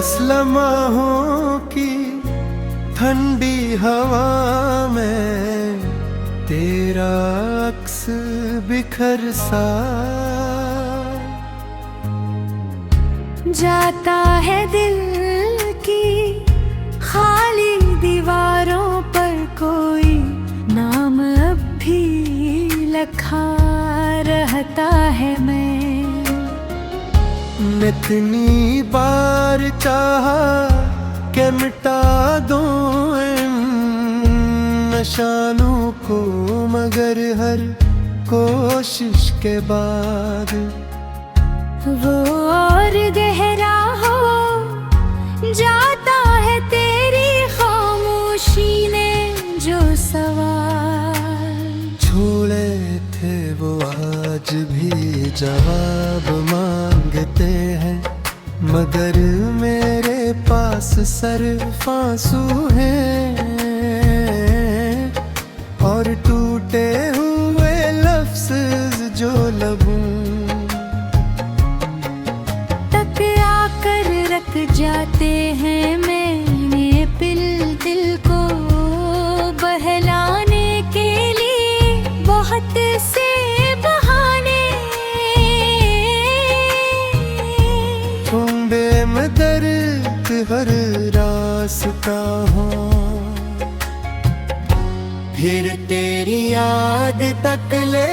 बस लम्हों की ठंडी हवा में तेरा अक्स बिखर सा जाता है दिल की खाली दीवारों पर कोई नाम अब भी लिखा रहता है। मैं इतनी बार चाहा कि मिटा दूं इन निशानों को, मगर हर कोशिश के बाद वो और गहरा हो जाता है तेरी खामोशी ने जो सवाल छोड़े थे वो आज भी जवाब मांगते हैं, मगर मेरे पास सिर्फ आंसू हैं और टूटे हुए लफ्ज़ जो लबों तक आकर रख जाते हैं। मैंने दिल को बहलाने के लिए बहुत से बहाने ढूंढे में दर्द हर रास्ता हो, फिर तेरी याद तक ले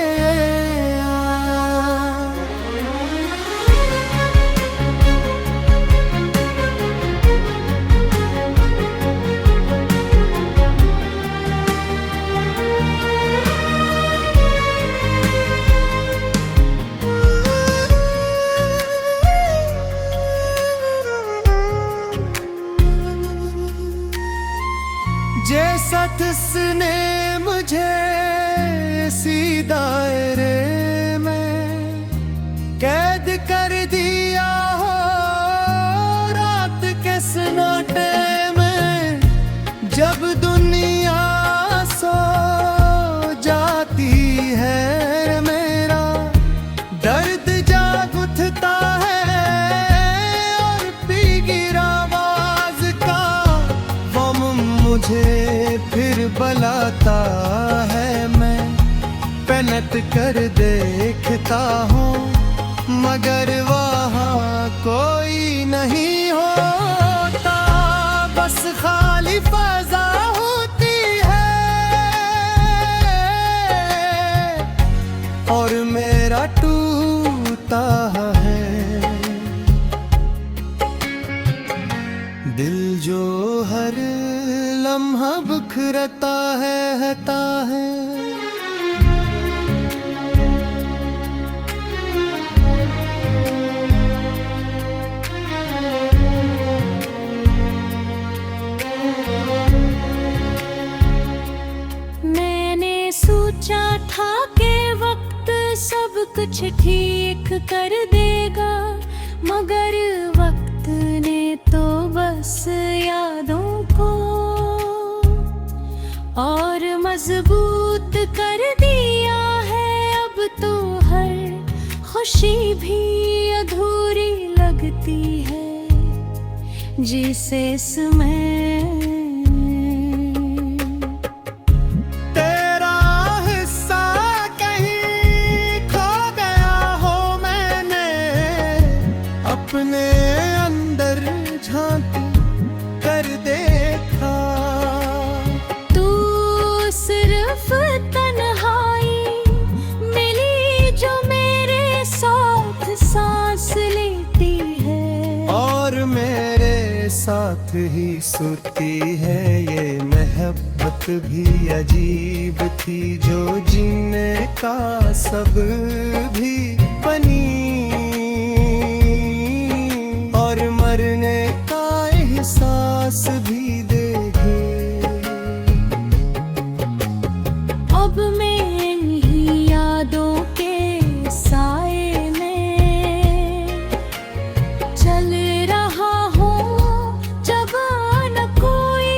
जैसा तुझने मुझे इसी दायरे में कैद कर दिया हो रात के सन्नाटे में, जब दुनिया सो जाती है मेरा दर्द जाग उठता है और पी गिरा आवाज का गम मुझे फिर बुलाता है। मैं पलट कर देखता हूँ मगर वहाँ कोई नहीं होता, बस खाली फज़ा होती है और मेरा टूटा है दिल जो हर लम्हा बिखरता है हता है। मैंने सोचा था कि वक्त सब कुछ ठीक कर देगा, मगर वक्त ने तो बस यादों को और मजबूत कर दिया है। अब तो हर खुशी भी अधूरी लगती है जिसे समय तेरा हिस्सा कहीं खो गया हो, मैंने अपने अंदर झांक कर देखा। सिर्फ तन्हाई मिली जो मेरे साथ सांस लेती है और मेरे साथ ही सोती है। ये मोहब्बत भी अजीब थी जो जीने का सब भी बनी और मरने का एहसास भी दे। अब मैं इन्हीं यादों के साए में चल रहा हूँ, जब न कोई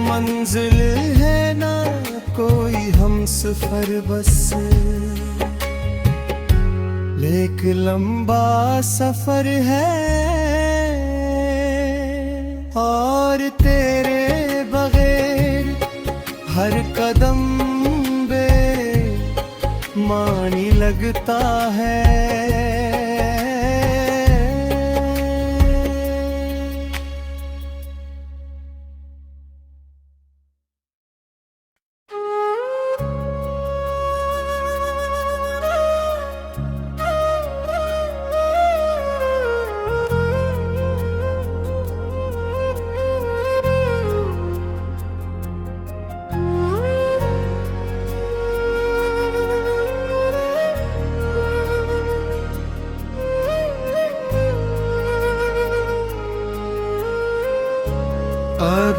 मंजिल है ना कोई हमसफर, बस एक लंबा सफर है और तेरे बगैर हर कदम बेमानी लगता है।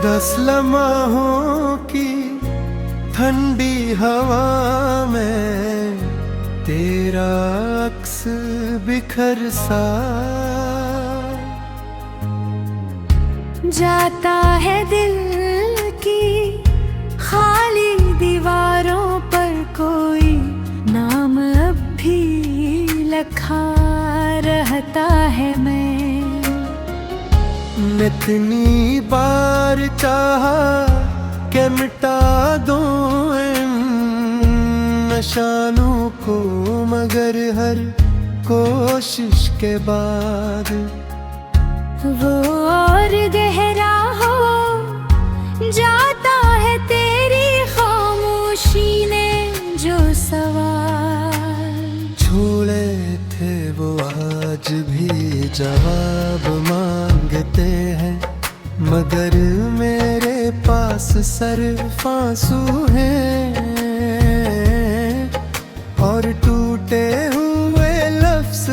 दस लम्हों की ठंडी हवा में तेरा अक्स बिखर सा जाता है दिल की खाली दीवारों पर कोई नाम अब भी लिखा रहता है। मैं इतनी बार चाहा कि मिटा दूं इन निशानों को, मगर हर कोशिश के बाद वो और गहरा हो जाता है तेरी खामोशी ने जो सवाल छोड़े थे वो आज भी जवाब मांगते हैं, मगर मेरे पास सिर्फ आंसू हैं और टूटे हुए लफ्ज़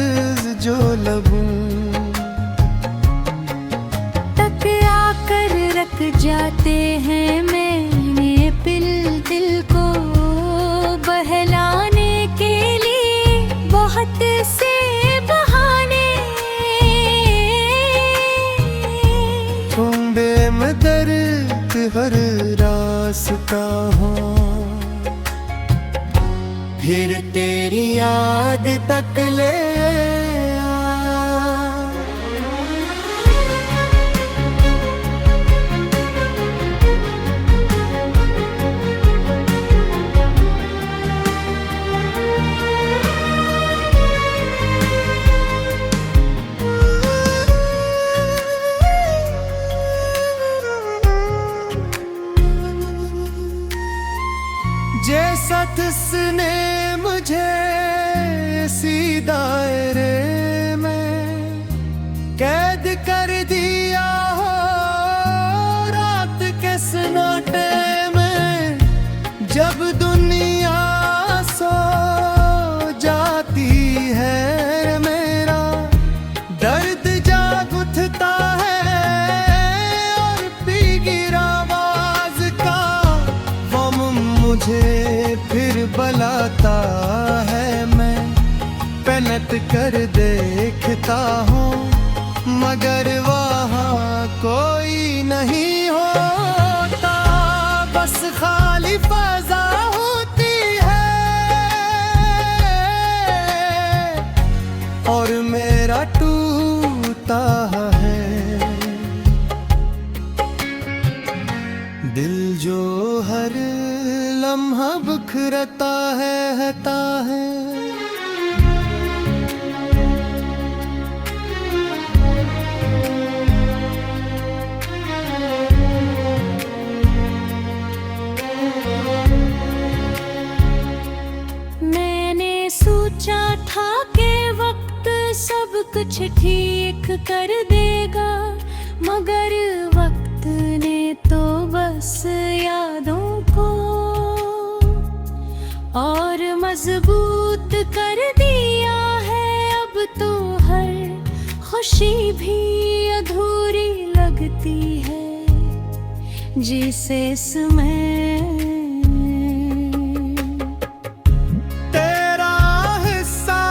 जो लबों तक आकर रख जाते हैं। मैंने दिल को बहलाने के लिए बहुत से बहाने ढूंढे में दर्द हर रास्ता हो, फिर तेरी याद तक ले जैसा तुसने मुझे इसी दायरे में कैद कर दिया हो रात के सन्नाटे में, जब दुनिया सो जाती है मेरा दर्द जाग उठता है और पी गिरा आवाज का गम मुझे फिर बुलाता है। मैं पलट कर देखता हूँ मगर वहाँ कोई नहीं होता, बस खाली फजा होती है और मेरा टूटा है दिल जो हर लम्हा बिखरता है। मैंने सोचा था कि वक्त सब कुछ ठीक कर देगा, मगर वक्त ने तो बस यादों को और मजबूत कर दिया है। अब तो हर खुशी भी अधूरी लगती है जिसे समय तेरा हिस्सा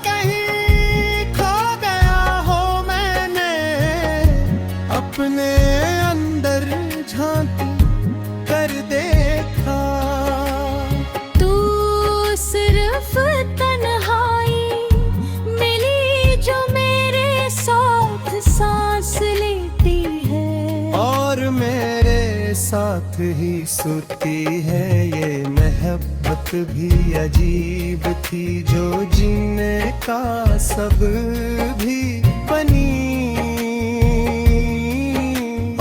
कहीं खो गया हो, मैंने अपने अंदर झांक कर देखा। तू सिर्फ तन्हाई साथ ही सोती है। ये मोहब्बत भी अजीब थी जो जीने का सब भी बनी,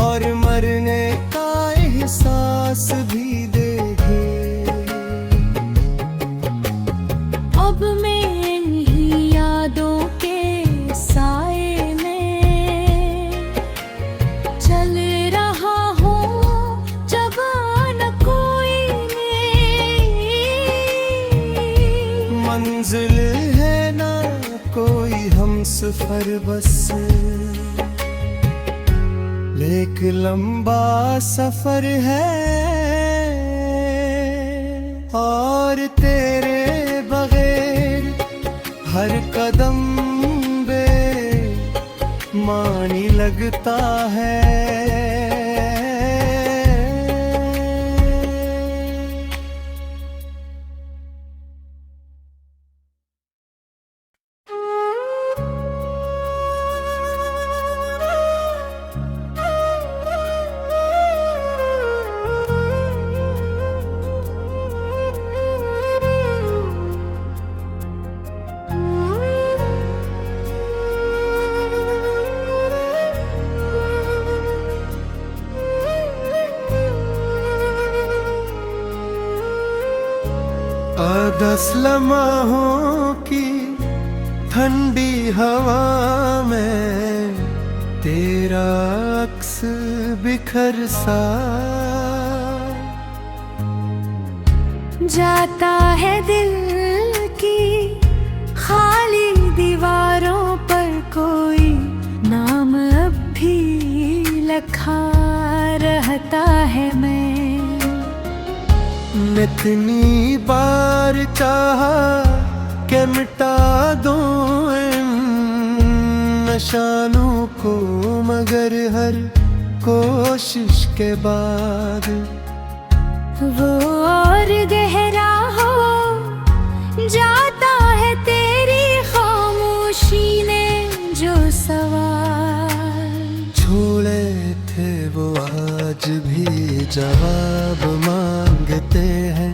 और मरने का एहसास भी देगी। अब मैं इन्हीं यादों के साए में चल रहा हूँ, जब न कोई नहीं। मंजिल है ना कोई हमसफर बस, एक लंबा सफर है, और तेरे बगैर हर कदम बेमानी लगता है। दस लम्हों की ठंडी हवा में तेरा अक्स बिखर सा जाता है दिल की खाली दीवारों पर, कोई नाम अब भी लिखा रहता है। मैं इतनी बार चाहा कि मिटा दूं इन निशानों को, मगर हर कोशिश के बाद वो और गहरा हो जाता है। तेरी खामोशी ने जो सवाल छोड़े थे वो आज भी जवाब मांगते हैं,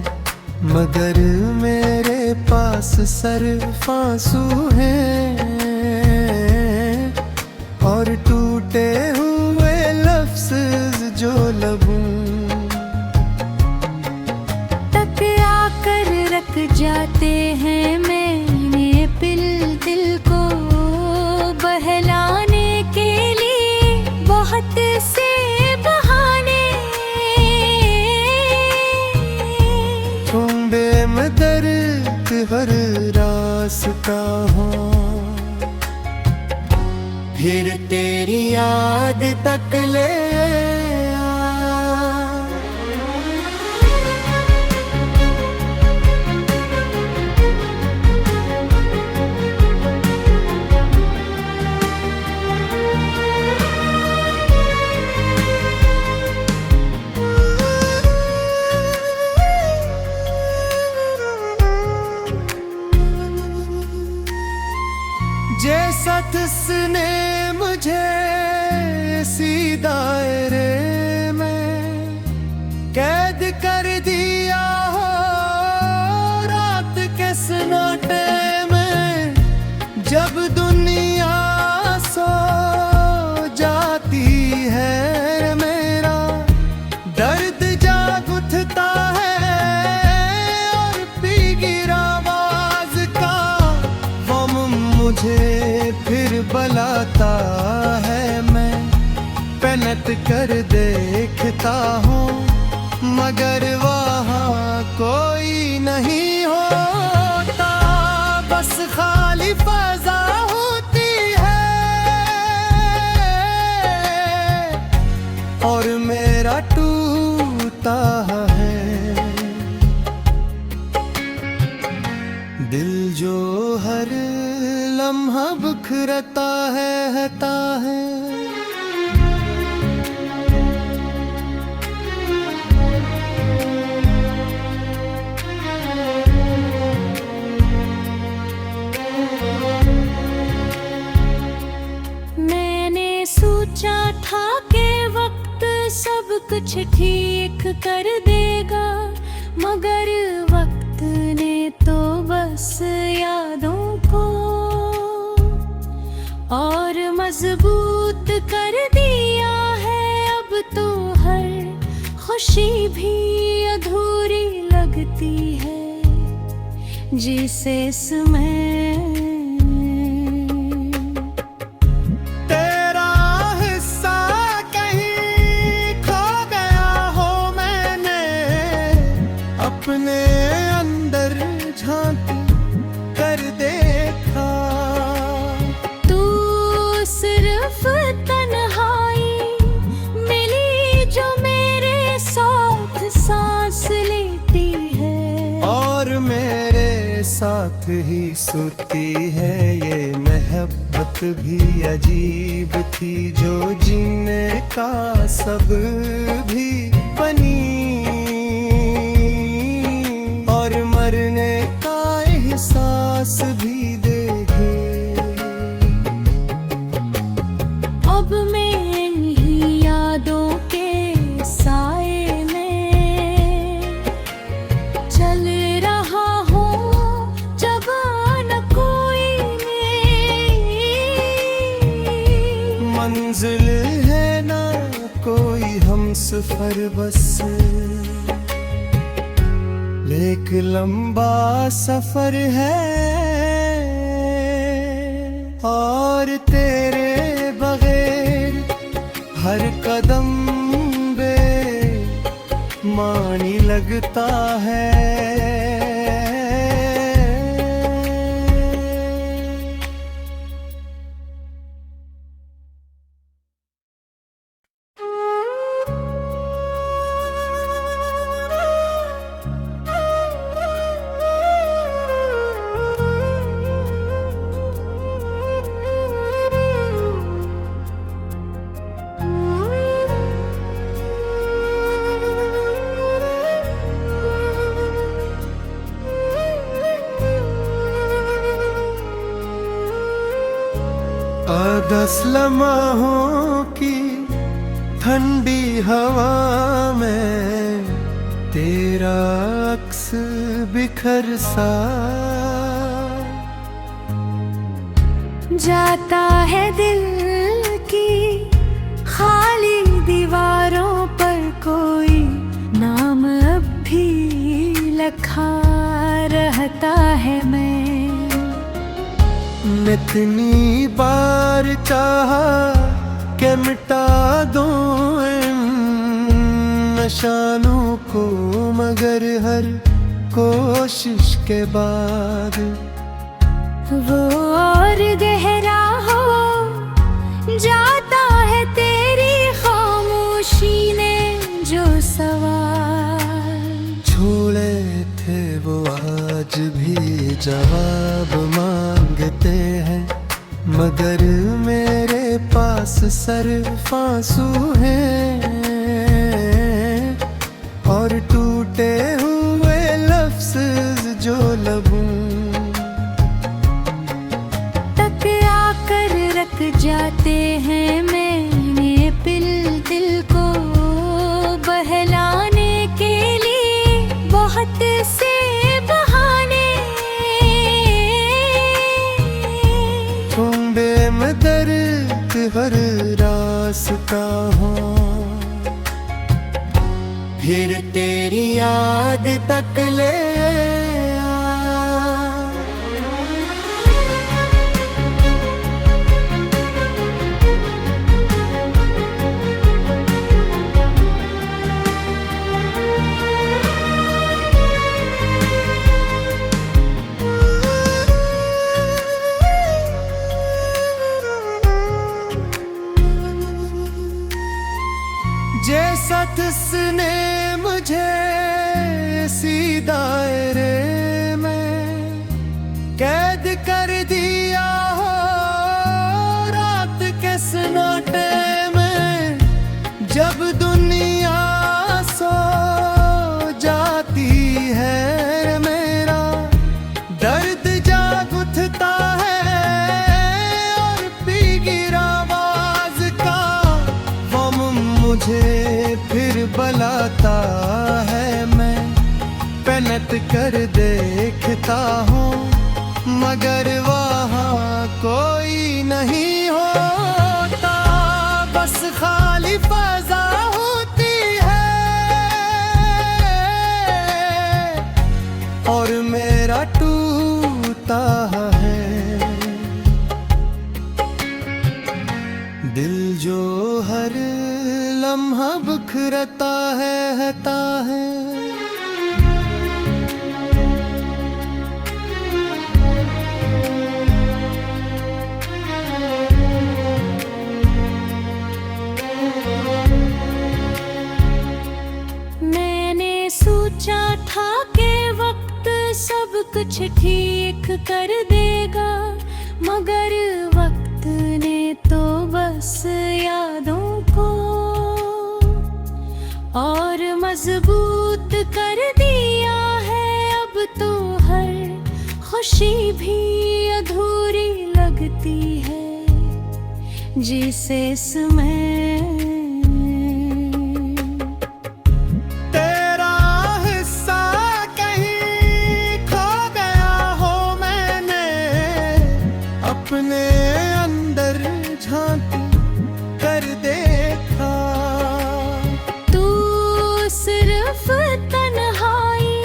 मगर मेरे पास सिर्फ आंसू हैं और टूटे हुए लफ्ज़ जो लबों तक आकर रख जाते हैं। मैंने दिल को बहलाने के लिए बहुत से बहाने, ठुंबे में दर्द हर रास्ता हो, फिर तेरी याद तक ले आ। जैसा तुझने मुझे इसी दायरे में कैद कर दिया हो, रात के सन्नाटे में जब दुनिया सो जाती है, मेरा दर्द जाग उठता है और पी गिरा आवाज का गम मुझे फिर बुलाता है। मैं पलट कर देखता हूँ मगर वहाँ कोई नहीं होता, बस खाली फजा होती है और मेरा टूटा है दिल जो हर लम्हा बिखरता है। मैंने सोचा था कि वक्त सब कुछ ठीक कर देगा, मगर वक्त ने तो बस यादों को और मजबूत कर दिया है। अब तो हर खुशी भी अधूरी लगती है जिसे समय तेरा हिस्सा कहीं खो गया हो, मैंने अपने अंदर झांक कर देखा। तू सिर्फ तन्हाई मिली जो मेरे साथ सांस लेती है, और मेरे साथ ही सोती है। ये मोहब्बत भी अजीब थी जो जीने का सब भी बनी, और मरने का एहसास भी देगी। अब मैं इन्हीं यादों के साए में चल रहा हूँ, जब न कोई मंजिल है ना कोई हमसफर, बस एक लंबा सफर है। और तेरे बगैर हर कदम बेमानी लगता है। दस लम्हों की ठंडी हवा में तेरा अक्स बिखर सा जाता है दिल की खाली दीवारों पर, कोई नाम अब भी लिखा रहता है। मैं इतनी बार चाहा कि मिटा दूं इन निशानों को, मगर हर कोशिश के बाद वो और गहरा हो जाता है तेरी खामोशी ने जो सवाल छोड़े थे, वो आज भी जवाब मांगते हैं। मगर मेरे पास सिर्फ आंसू हैं और टूटे हुए लफ्ज़ जो लबों तक आकर रख जाते हैं। मैंने दिल को बहलाने के लिए बहुत से बहाने, ढूंढे में दर्द हर रास्ता हो, फिर तेरी याद तक ले जैसा तुसने मुझे इसी दायरे में कैद कर दिया हो, रात के सन्नाटे में जब दुनिया सो जाती है, मेरा दर्द जाग उठता है और पी गिरा आवाज का गम मुझे फिर बहलाता है। मैं पलट कर देखता हूँ मगर वहाँ कोई नहीं होता, बस खाली फजा होती है और मेरा टूटा है दिल जो हर लम्हा बिखरता है। मैंने सोचा था कि वक्त सब कुछ ठीक कर देगा, मगर वक्त ने तो बस यादों को और मजबूत कर दिया है। अब तो हर खुशी भी अधूरी लगती है जिसे समय तेरा हिस्सा कहीं खो गया हो, मैंने अपने अंदर झांक कर देखा। तू सिर्फ तन्हाई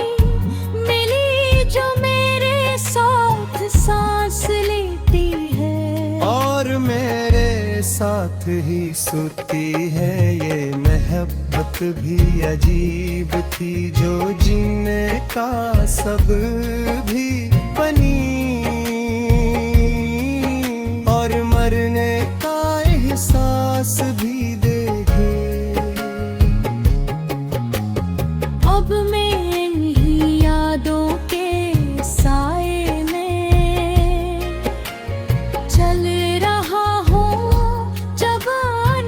मिली जो मेरे साथ सांस लेती है और मेरे साथ ही सोती है। ये मोहब्बत भी अजीब थी जो जीने का सब भी बनी और मरने का एहसास भी देगी। अब मैं इन्हीं यादों के साए में चल रहा हूँ, जब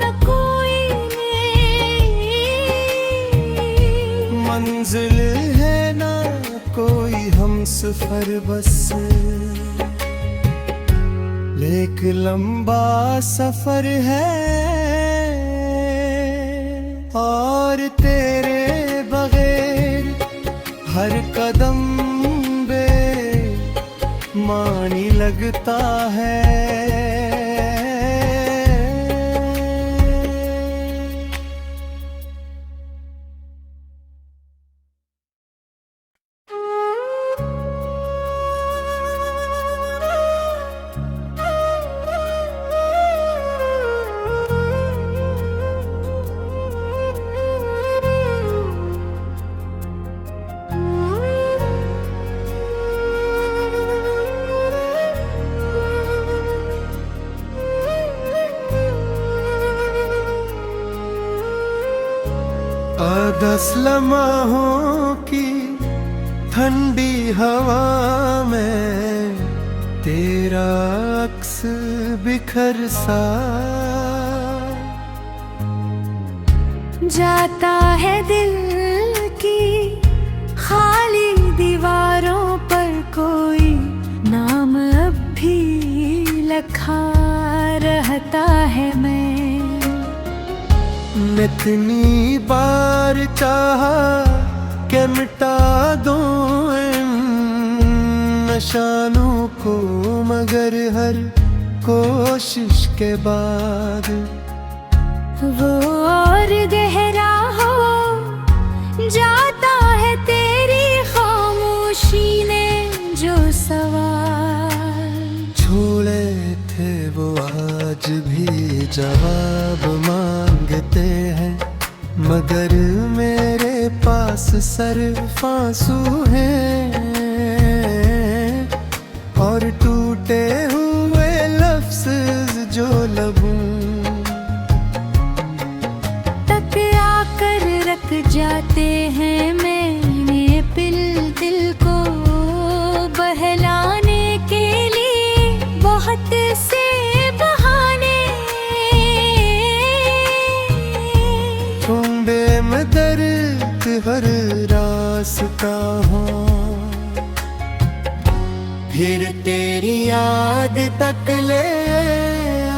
न कोई मंजिल है ना कोई हम सफर बस एक लंबा सफर है और तेरे बगैर हर कदम बेमानी लगता है। दस लम्हों की ठंडी हवा में तेरा अक्स बिखर सा जाता है दिल की खाली दीवारों पर कोई नाम अब भी लिखा रहता है। मैं इतनी बार चाहा कि मिटा दूं इन निशानों को, मगर हर कोशिश के बाद वो और गहरा हो जाता है तेरी खामोशी ने जो सवाल छोड़े थे वो आज भी जवाब मांगते हैं, मगर मेरे पास सिर्फ आंसू हैं और टूटे हुए लफ्ज़ जो लबों तक आकर रख जाते हैं। मैंने दिल को बहलाने के लिए बहुत से बहाने ठुंबे में दर्द हर रास्ता हो, फिर तेरी याद तक ले आ।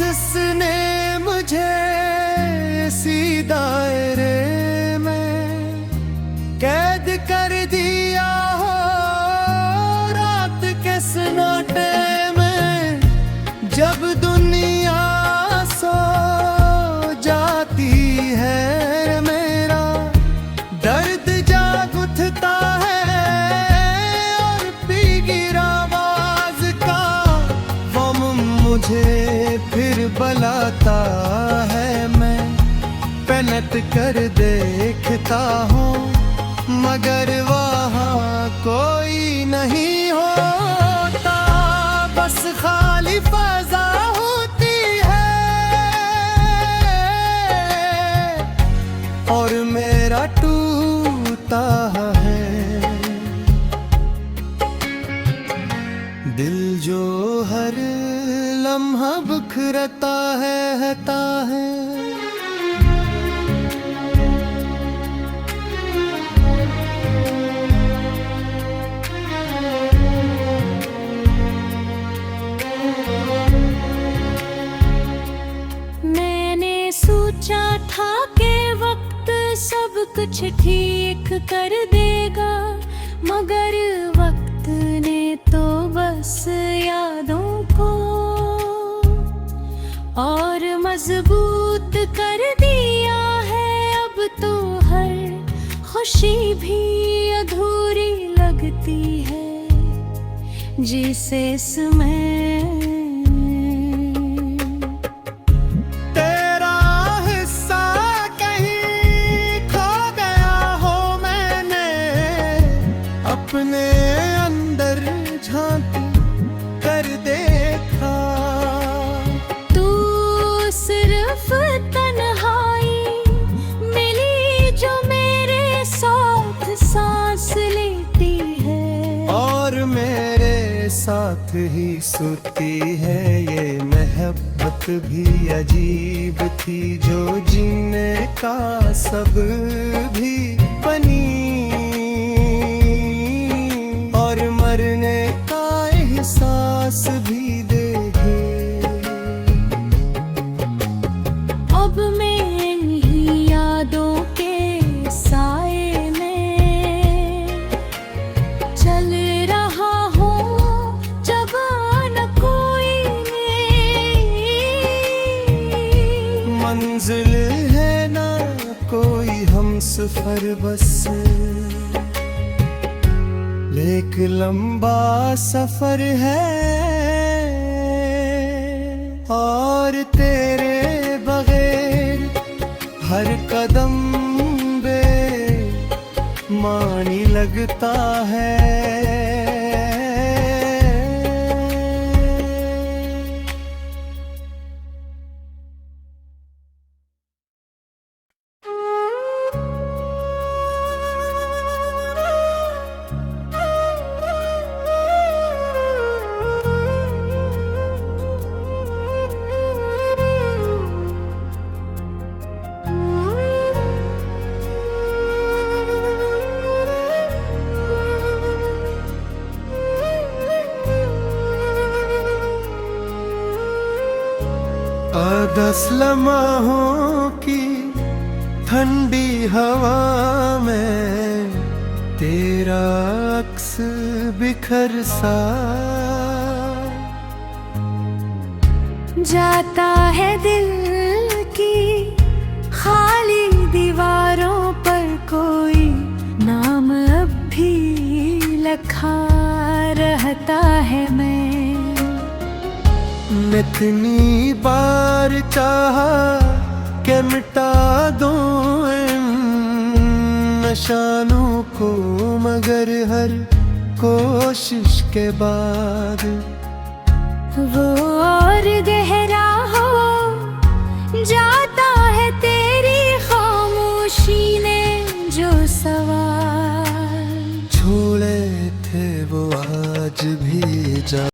जिसने मुझे इसी दायरे में कैद कर दिया हो, रात के सन्नाटे में जब दुनिया सो जाती है, मेरा दर्द जाग उठता है और पी गिरा आवाज का गम मुझे फिर बुलाता है। मैं पलट कर देखता हूँ मगर वहाँ कोई नहीं होता, बस खाली फजा होती है और मेरा टूटा है दिल जो हर लम्हा बिखरता है। मैंने सोचा था कि वक्त सब कुछ ठीक कर देगा, मगर वक्त ने तो बस यादों को और मजबूत कर दिया है। अब तो हर खुशी भी अधूरी लगती है जिसे समय तेरा हिस्सा कहीं खो गया हो, मैंने अपने अंदर झांक कर देखा। तू सिर्फ तन्हाई मिली जो मेरे साथ सांस लेती है और मेरे साथ ही सोती है। ये मोहब्बत भी अजीब थी जो जीने का सब भी बनी और मरने का एहसास भी देगी। अब मैं इन्हीं यादों के साए में चल रहा हूँ, जब न कोई मंजिल है ना कोई हमसफर, बस एक लंबा सफर है और तेरे बगैर हर कदम बेमानी लगता है। दस लम्हों की ठंडी हवा में तेरा अक्स बिखर सा जाता है दिल की खाली दीवारों पर, कोई नाम अब भी लिखा रहता है। मैं इतनी बार चाहा कि मिटा दूं इन निशानों को, मगर हर कोशिश के बाद वो और गहरा हो जाता